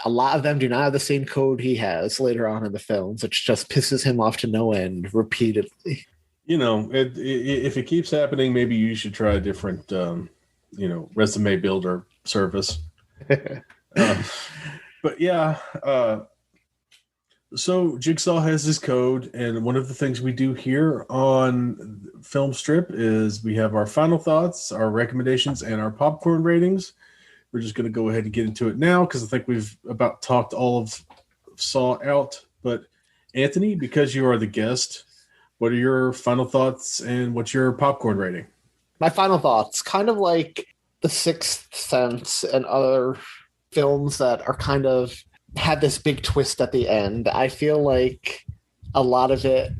a lot of them do not have the same code he has later on in the films, which just pisses him off to no end repeatedly. You know, if it keeps happening, maybe you should try a different, resume builder service. But yeah, so Jigsaw has his code, and one of the things we do here on Film Strip is we have our final thoughts, our recommendations, and our popcorn ratings. We're just going to go ahead and get into it now because I think we've about talked all of Saw out. But Anthony, because you are the guest, what are your final thoughts and what's your popcorn rating? My final thoughts, kind of like The Sixth Sense and other films that are kind of had this big twist at the end. I feel like a lot of it,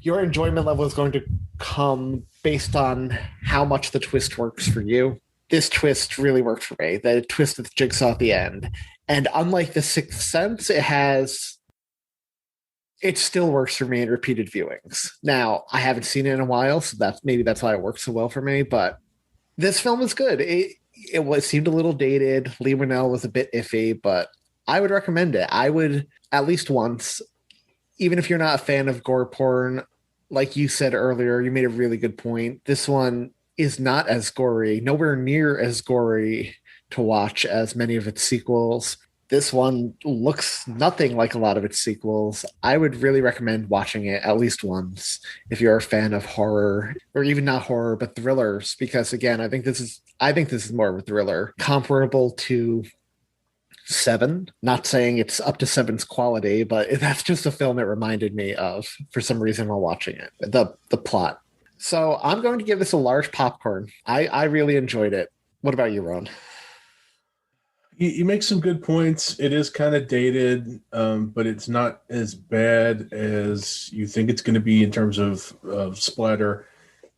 your enjoyment level is going to come based on how much the twist works for you. This twist really worked for me. The twist with Jigsaw at the end. And unlike The Sixth Sense, it still works for me in repeated viewings. Now, I haven't seen it in a while, so that's why it works so well for me. But this film is good. It seemed a little dated. Lee Winnell was a bit iffy, but I would recommend it. I would at least once, even if you're not a fan of gore porn. Like you said earlier, you made a really good point. This one is not as gory, nowhere near as gory to watch as many of its sequels. This one looks nothing like a lot of its sequels. I would really recommend watching it at least once if you're a fan of horror, or even not horror, but thrillers, because again, I think this is more of a thriller comparable to Seven. Not saying it's up to Seven's quality, but that's just a film it reminded me of for some reason while watching it. The plot. So I'm going to give this a large popcorn. I really enjoyed it. What about you, Ron? You make some good points. It is kind of dated, but it's not as bad as you think it's going to be in terms of splatter.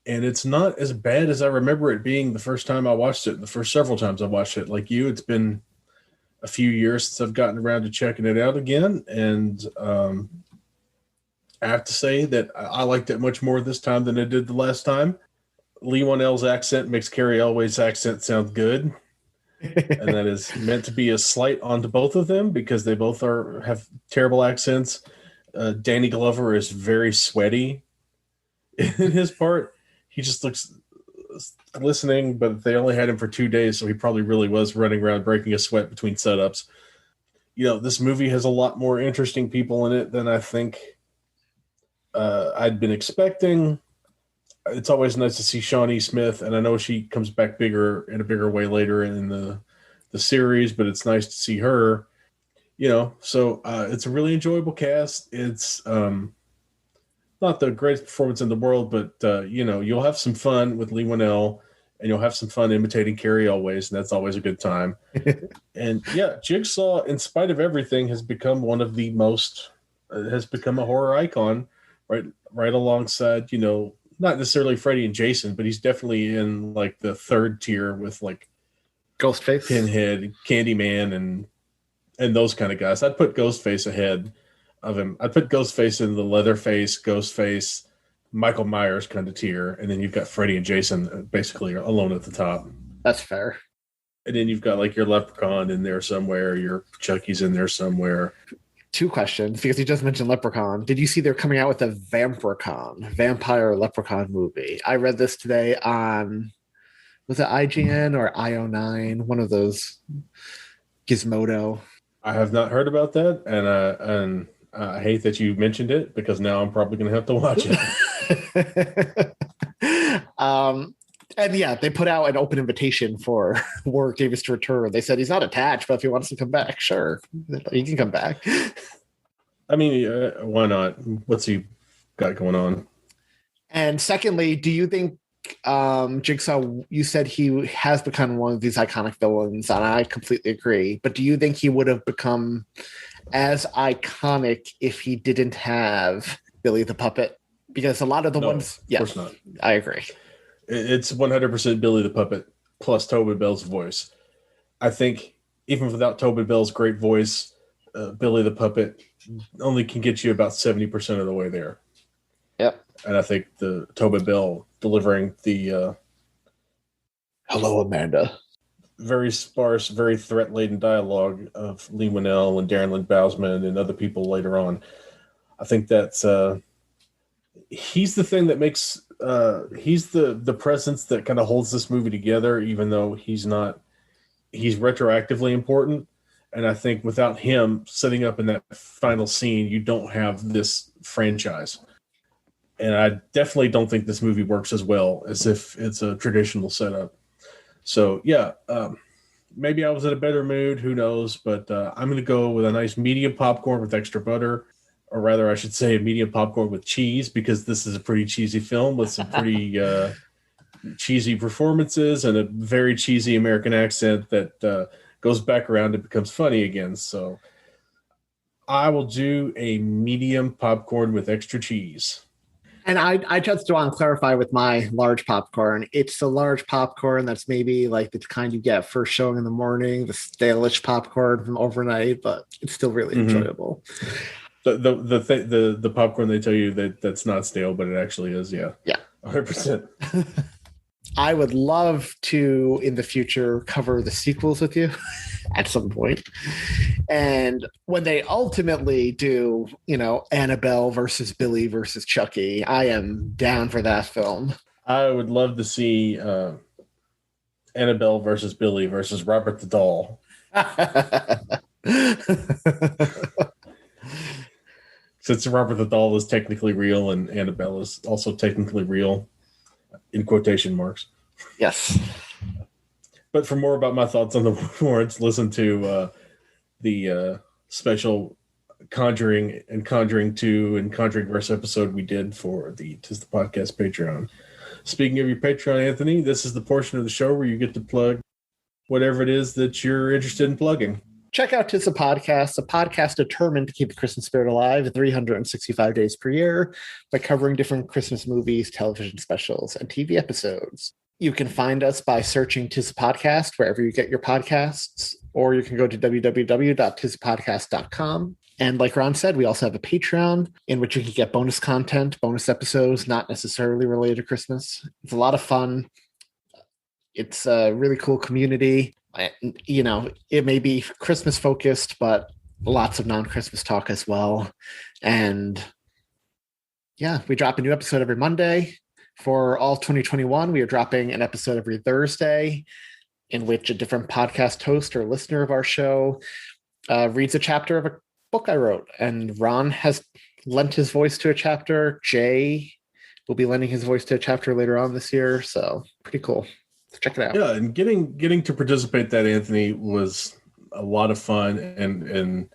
And it's not as bad as I remember it being the first time I watched it, the first several times I watched it. Like you, it's been a few years since I've gotten around to checking it out again. And I have to say that I liked it much more this time than I did the last time. Lee Winnell's accent makes Carrie Elway's accent sound good. And that is meant to be a slight onto both of them because they both have terrible accents. Danny Glover is very sweaty in his part. He just looks glistening, but they only had him for 2 days, so he probably really was running around breaking a sweat between setups. You know, this movie has a lot more interesting people in it than I think I'd been expecting. It's always nice to see Shawnee Smith, and I know she comes back in a bigger way later in the series, but it's nice to see her, so it's a really enjoyable cast. It's not the greatest performance in the world, but you'll have some fun with Lee Winnell, and you'll have some fun imitating Carrie Elways, and that's always a good time. And yeah, Jigsaw, in spite of everything, has become one of the most has become a horror icon, right alongside, not necessarily Freddy and Jason, but he's definitely in like the third tier with like Ghostface, Pinhead, Candyman, and and those kind of guys. I'd put Ghostface ahead of him. I'd put Ghostface in the Leatherface, Ghostface, Michael Myers kind of tier, and then you've got Freddy and Jason basically alone at the top. That's fair. And then you've got like your Leprechaun in there somewhere, your Chucky's in there somewhere. 2 questions, because you just mentioned Leprechaun. Did you see they're coming out with a Vampire Leprechaun movie? I read this today on, was it IGN or IO9? One of those. Gizmodo. I have not heard about that, and I hate that you mentioned it because now I'm probably going to have to watch it. And yeah, they put out an open invitation for Warwick Davis to return. They said he's not attached, but if he wants to come back, sure, he can come back. I mean, why not? What's he got going on? And secondly, do you think Jigsaw, you said he has become one of these iconic villains, and I completely agree, but do you think he would have become as iconic if he didn't have Billy the Puppet? Because a lot of the ones, of course not. I agree. It's 100% Billy the Puppet plus Tobin Bell's voice. I think even without Tobin Bell's great voice, Billy the Puppet only can get you about 70% of the way there. Yep. And I think the Tobin Bell delivering the "Hello, Amanda," very sparse, very threat-laden dialogue of Lee Winnell and Darren Lynn Bousman and other people later on. I think that's he's the thing that makes he's the presence that kind of holds this movie together, even though he's retroactively important. And I think without him setting up in that final scene, you don't have this franchise. And I definitely don't think this movie works as well as if it's a traditional setup. So, yeah, maybe I was in a better mood. Who knows? But I'm going to go with a nice medium popcorn with extra butter. Or rather, I should say a medium popcorn with cheese, because this is a pretty cheesy film with some pretty cheesy performances and a very cheesy American accent that goes back around and becomes funny again. So I will do a medium popcorn with extra cheese. And I just want to clarify with my large popcorn. It's the large popcorn that's maybe like the kind you get first showing in the morning, the stale-ish popcorn from overnight, but it's still really enjoyable. The popcorn they tell you that's not stale, but it actually is. Yeah. 100%. I would love to in the future cover the sequels with you at some point. And when they ultimately do, Annabelle versus Billy versus Chucky, I am down for that film. I would love to see Annabelle versus Billy versus Robert the Doll. Since Robert the Doll is technically real and Annabelle is also technically real, in quotation marks. Yes. But for more about my thoughts on the warrants, listen to the special Conjuring and Conjuring 2 and Conjuring Verse episode we did for the Tis the Podcast Patreon. Speaking of your Patreon, Anthony, this is the portion of the show where you get to plug whatever it is that you're interested in plugging. Check out Tis a podcast determined to keep the Christmas spirit alive 365 days per year by covering different Christmas movies, television specials, and TV episodes. You can find us by searching Tis a Podcast wherever you get your podcasts, or you can go to www.tisapodcast.com. And like Ron said, we also have a Patreon in which you can get bonus content, bonus episodes, not necessarily related to Christmas. It's a lot of fun. It's a really cool community. It may be Christmas focused, but lots of non-Christmas talk as well. And yeah, we drop a new episode every Monday. For all 2021, we are dropping an episode every Thursday in which a different podcast host or listener of our show reads a chapter of a book I wrote. And Ron has lent his voice to a chapter. Jay will be lending his voice to a chapter later on this year. So pretty cool. Check it out. Yeah, and getting to participate that, Anthony, was a lot of fun and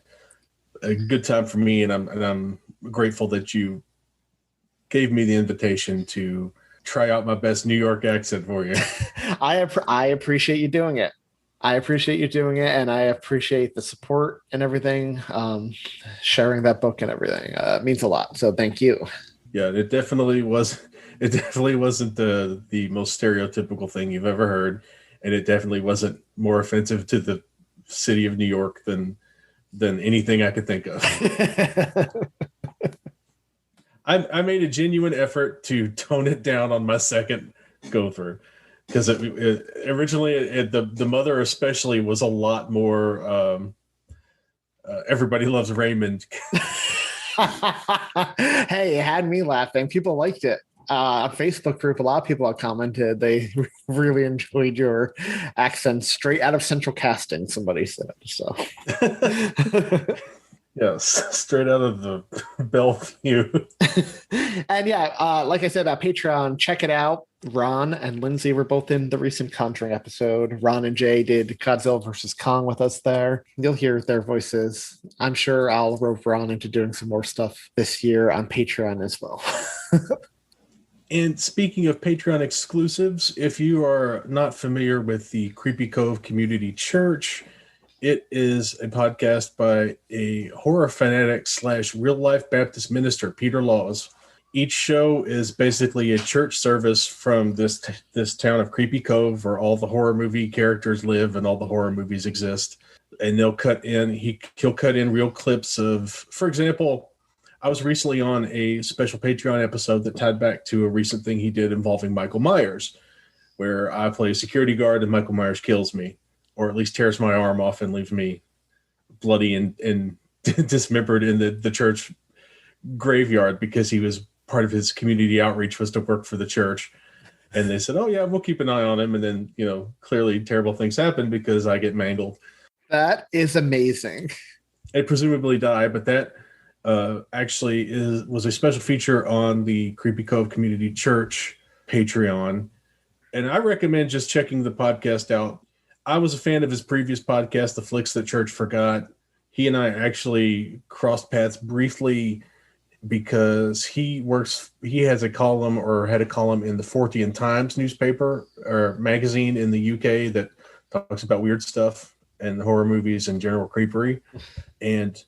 a good time for me, and I'm grateful that you gave me the invitation to try out my best New York accent for you. I appreciate you doing it. And I appreciate the support and everything, sharing that book and everything. It means a lot. So thank you. Yeah, it definitely wasn't the most stereotypical thing you've ever heard, and it definitely wasn't more offensive to the city of New York than than anything I could think of. I made a genuine effort to tone it down on my second go through, because originally the mother especially was a lot more everybody loves Raymond. Hey, it had me laughing. People liked it. A Facebook group, a lot of people have commented they really enjoyed your accent straight out of Central Casting, somebody said. So yes, straight out of the Bellevue. And yeah, like I said, Patreon, check it out. Ron and Lindsay were both in the recent Conjuring episode. Ron and Jay did Godzilla versus Kong with us there. You'll hear their voices. I'm sure I'll rope Ron into doing some more stuff this year on Patreon as well. And speaking of Patreon exclusives, if you are not familiar with the Creepy Cove Community Church, it is a podcast by a horror fanatic / real life Baptist minister, Peter Laws. Each show is basically a church service from this town of Creepy Cove, where all the horror movie characters live and all the horror movies exist. And he'll cut in real clips of, for example, I was recently on a special Patreon episode that tied back to a recent thing he did involving Michael Myers, where I play a security guard and Michael Myers kills me, or at least tears my arm off and leaves me bloody and dismembered in the church graveyard, because he was part of his community outreach was to work for the church. And they said, oh yeah, we'll keep an eye on him. And then, clearly terrible things happen because I get mangled. That is amazing. I presumably die, but that actually was a special feature on the Creepy Cove Community Church Patreon. And I recommend just checking the podcast out. I was a fan of his previous podcast, The Flicks That Church Forgot. He and I actually crossed paths briefly because he has a column, or had a column, in the Fortean Times newspaper or magazine in the UK that talks about weird stuff and horror movies and general creepery. And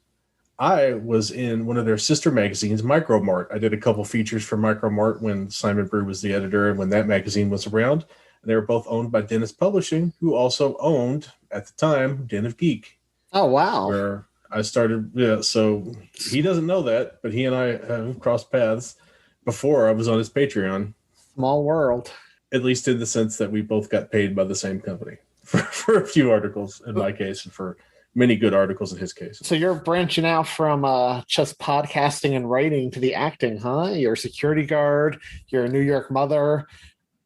I was in one of their sister magazines, Micro Mart. I did a couple features for Micro Mart when Simon Brew was the editor and when that magazine was around. And they were both owned by Dennis Publishing, who also owned, at the time, Den of Geek. Oh, wow. Where I started, so he doesn't know that, but he and I have crossed paths before I was on his Patreon. Small world. At least in the sense that we both got paid by the same company for a few articles in my case, and for many good articles in his case. So you're branching out from just podcasting and writing to the acting, huh? You're a security guard. You're a New York mother.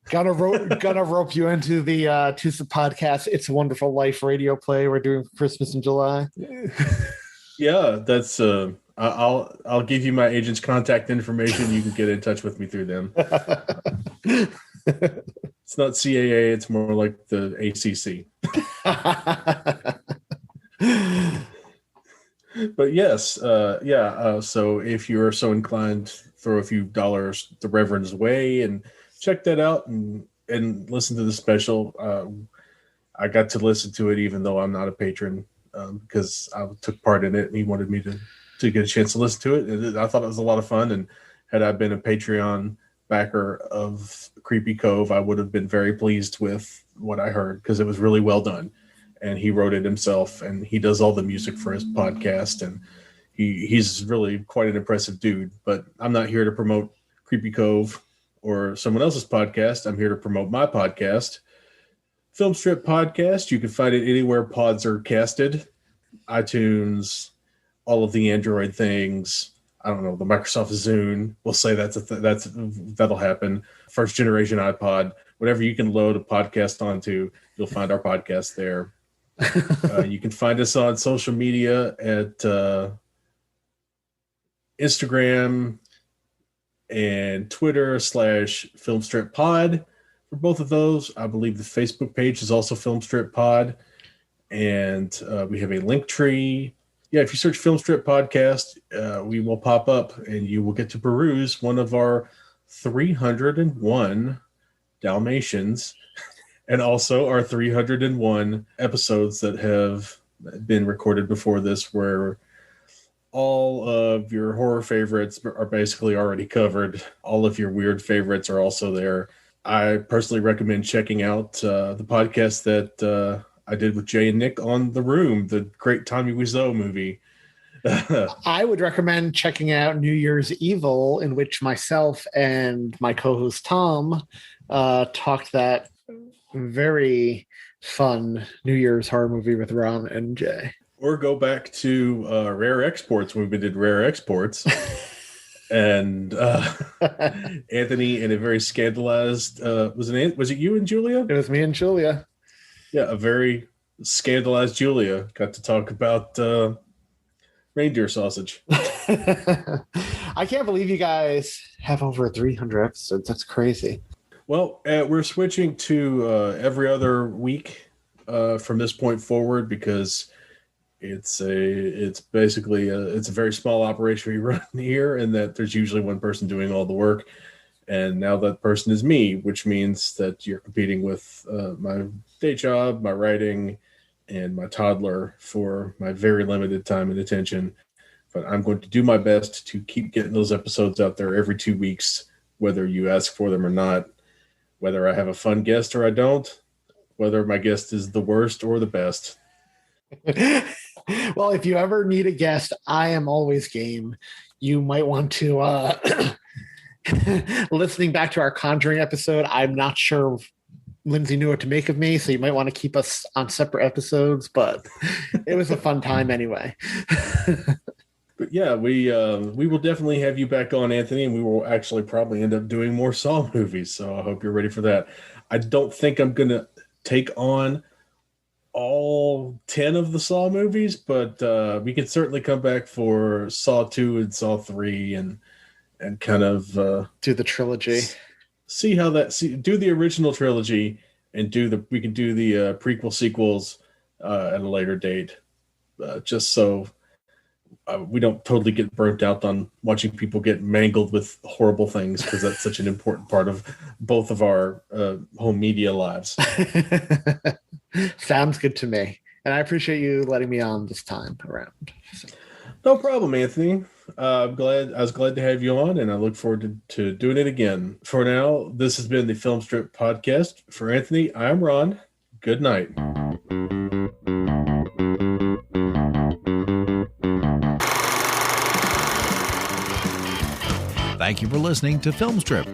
Gonna rope you into the podcast It's a Wonderful Life radio play we're doing for Christmas in July. Yeah, that's I'll give you my agent's contact information. You can get in touch with me through them. It's not CAA, it's more like the ACC. But yes, so if you're so inclined, throw a few dollars the Reverend's way and check that out and listen to the special. I got to listen to it even though I'm not a patron, because I took part in it and he wanted me to get a chance to listen to it. And I thought it was a lot of fun. And had I been a Patreon backer of Creepy Cove, I would have been very pleased with what I heard, because it was really well done. And he wrote it himself, and he does all the music for his podcast. And he's really quite an impressive dude. But I'm not here to promote Creepy Cove or someone else's podcast. I'm here to promote my podcast, Film Strip Podcast. You can find it anywhere pods are casted, iTunes, all of the Android things. I don't know, the Microsoft Zune. We'll say that'll happen. First generation iPod, whatever you can load a podcast onto, you'll find our podcast there. You can find us on social media at Instagram and Twitter /FilmStripPod. For both of those, I believe the Facebook page is also Filmstrip Pod, and we have a link tree. Yeah, if you search Filmstrip Podcast, we will pop up, and you will get to peruse one of our 301 Dalmatians, and also our 301 episodes that have been recorded before this, where all of your horror favorites are basically already covered. All of your weird favorites are also there. I personally recommend checking out the podcast that I did with Jay and Nick on The Room, the great Tommy Wiseau movie. I would recommend checking out New Year's Evil, in which myself and my co-host Tom talked that very fun New Year's horror movie with Ron and Jay. Or go back to Rare Exports when we did Rare Exports. And Anthony in a very scandalized, was it you and Julia? It was me and Julia. Yeah, a very scandalized Julia got to talk about reindeer sausage. I can't believe you guys have over 300 episodes. That's crazy. Well, we're switching to every other week from this point forward because it's basically a very small operation we run here, and that there's usually one person doing all the work. And now that person is me, which means that you're competing with my day job, my writing, and my toddler for my very limited time and attention. But I'm going to do my best to keep getting those episodes out there every 2 weeks, whether you ask for them or not, whether I have a fun guest or I don't, whether my guest is the worst or the best. Well, if you ever need a guest, I am always game. You might want to, listening back to our Conjuring episode, I'm not sure Lindsay knew what to make of me, so you might want to keep us on separate episodes, but it was a fun time anyway. But yeah, we will definitely have you back on, Anthony, and we will actually probably end up doing more Saw movies, so I hope you're ready for that. I don't think I'm going to take on all 10 of the Saw movies, but we can certainly come back for Saw 2 and Saw 3 and kind of do the trilogy. See how do the original trilogy and we can do the prequel sequels at a later date, just so we don't totally get burnt out on watching people get mangled with horrible things, because that's such an important part of both of our home media lives. Sounds good to me. And I appreciate you letting me on this time around. So. No problem, Anthony. I was glad to have you on, and I look forward to doing it again. For now, this has been the Film Strip Podcast. For Anthony, I'm Ron. Good night. Thank you for listening to Film Strip.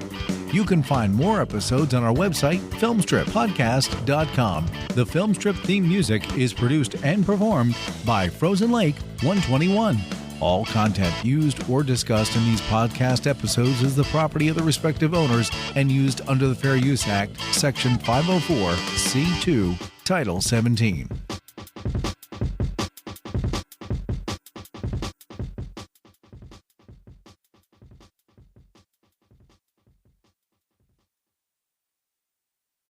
You can find more episodes on our website, filmstrippodcast.com. The Film Strip theme music is produced and performed by Frozen Lake 121. All content used or discussed in these podcast episodes is the property of the respective owners and used under the Fair Use Act, Section 504, C2, Title 17.